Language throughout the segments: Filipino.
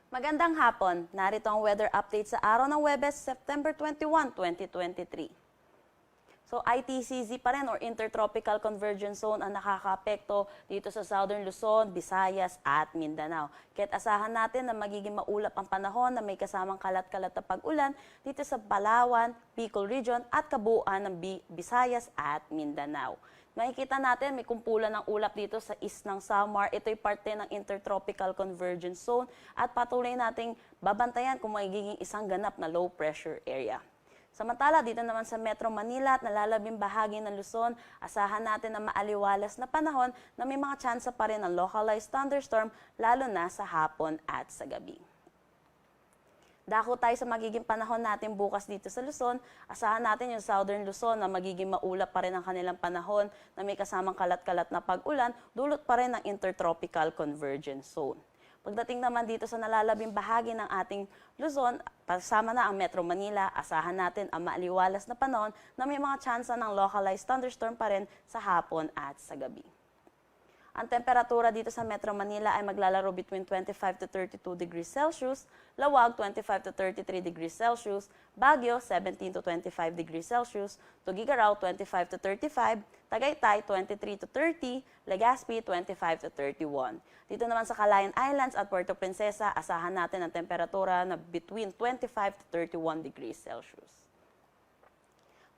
Magandang hapon. Narito ang weather update sa araw ng Huwebes, September 21, 2023. So ITCZ pa rin or Intertropical Convergence Zone ang nakakaapekto dito sa Southern Luzon, Visayas at Mindanao. Kaya't asahan natin na magiging maulap ang panahon na may kasamang kalat-kalat na pag-ulan dito sa Palawan, Bicol Region at kabuuan ng Visayas at Mindanao. Makikita natin may kumpulan ng ulap dito sa east ng Samar. Ito'y parte ng Intertropical Convergence Zone at patuloy nating babantayan kung magiging isang ganap na low pressure area. Samantala, dito naman sa Metro Manila at nalalabing bahagi ng Luzon, asahan natin na maaliwalas na panahon na may mga tsansa pa rin ng localized thunderstorm lalo na sa hapon at sa gabi. Dako tayo sa magiging panahon natin bukas dito sa Luzon. Asahan natin yung Southern Luzon na magiging maulap pa rin ang kanilang panahon na may kasamang kalat-kalat na pag-ulan, dulot pa rin ng Intertropical Convergence Zone. Pagdating naman dito sa nalalabing bahagi ng ating Luzon, kasama na ang Metro Manila, asahan natin ang maaliwalas na panahon na may mga tsansa ng localized thunderstorm pa rin sa hapon at sa gabi. Ang temperatura dito sa Metro Manila ay maglalaro between 25 to 32 degrees Celsius, Lawag 25 to 33 degrees Celsius, Baguio 17 to 25 degrees Celsius, Tuguegarao 25 to 35, Tagaytay 23 to 30, Legazpi 25 to 31. Dito naman sa Calayan Islands at Puerto Princesa, asahan natin ang temperatura na between 25 to 31 degrees Celsius.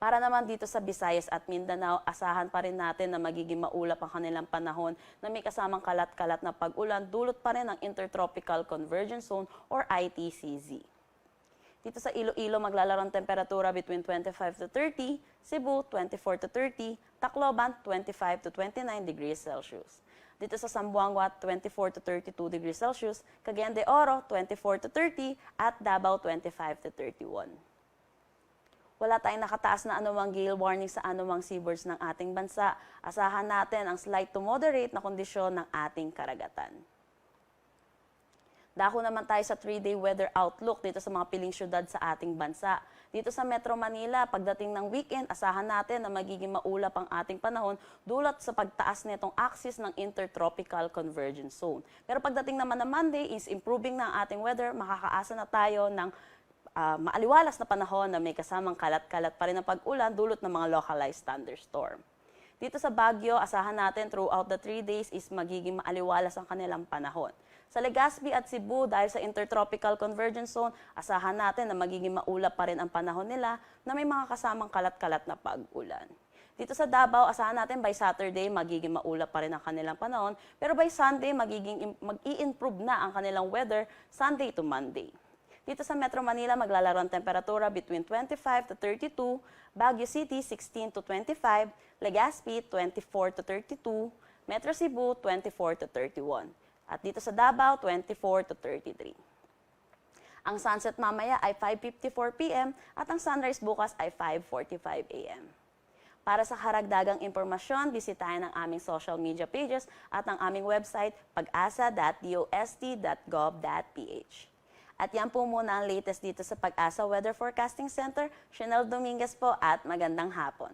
Para naman dito sa Visayas at Mindanao, asahan pa rin natin na magiging maulap ang kanilang panahon na may kasamang kalat-kalat na pag-ulan, dulot pa rin ng Intertropical Convergence Zone or ITCZ. Dito sa Iloilo, maglalaro ang temperatura between 25 to 30, Cebu 24 to 30, Tacloban 25 to 29 degrees Celsius. Dito sa Zamboanga, 24 to 32 degrees Celsius, Cagayan de Oro 24 to 30 at Davao 25 to 31. Wala tayong nakataas na anumang gale warning sa anumang seaboards ng ating bansa. Asahan natin ang slight to moderate na kondisyon ng ating karagatan. Dako naman tayo sa 3-day weather outlook dito sa mga piling syudad sa ating bansa. Dito sa Metro Manila, pagdating ng weekend, asahan natin na magiging maulap ang ating panahon dulot sa pagtaas nitong axis ng Intertropical Convergence Zone. Pero pagdating naman ng Monday is improving na ang ating weather, makakaasa na tayo ng maaliwalas na panahon na may kasamang kalat-kalat pa rin ang pag-ulan dulot ng mga localized thunderstorm. Dito sa Baguio, asahan natin throughout the 3 days is magiging maaliwalas ang kanilang panahon. Sa Legazpi at Cebu, dahil sa Intertropical Convergence Zone, asahan natin na magiging maulap pa rin ang panahon nila na may mga kasamang kalat-kalat na pag-ulan. Dito sa Davao, asahan natin by Saturday magiging maulap pa rin ang kanilang panahon, pero by Sunday mag-i-improve na ang kanilang weather Sunday to Monday. Dito sa Metro Manila, maglalaro ang temperatura between 25 to 32, Baguio City 16 to 25, Legazpi 24 to 32, Metro Cebu 24 to 31, at dito sa Davao 24 to 33. Ang sunset mamaya ay 5:54 p.m. at ang sunrise bukas ay 5:45 a.m. Para sa karagdagang impormasyon, bisitahin ang aming social media pages at ang aming website pag-asa.dost.gov.ph. At yan po muna ang latest dito sa Pag-asa Weather Forecasting Center. Chanel Dominguez po at magandang hapon.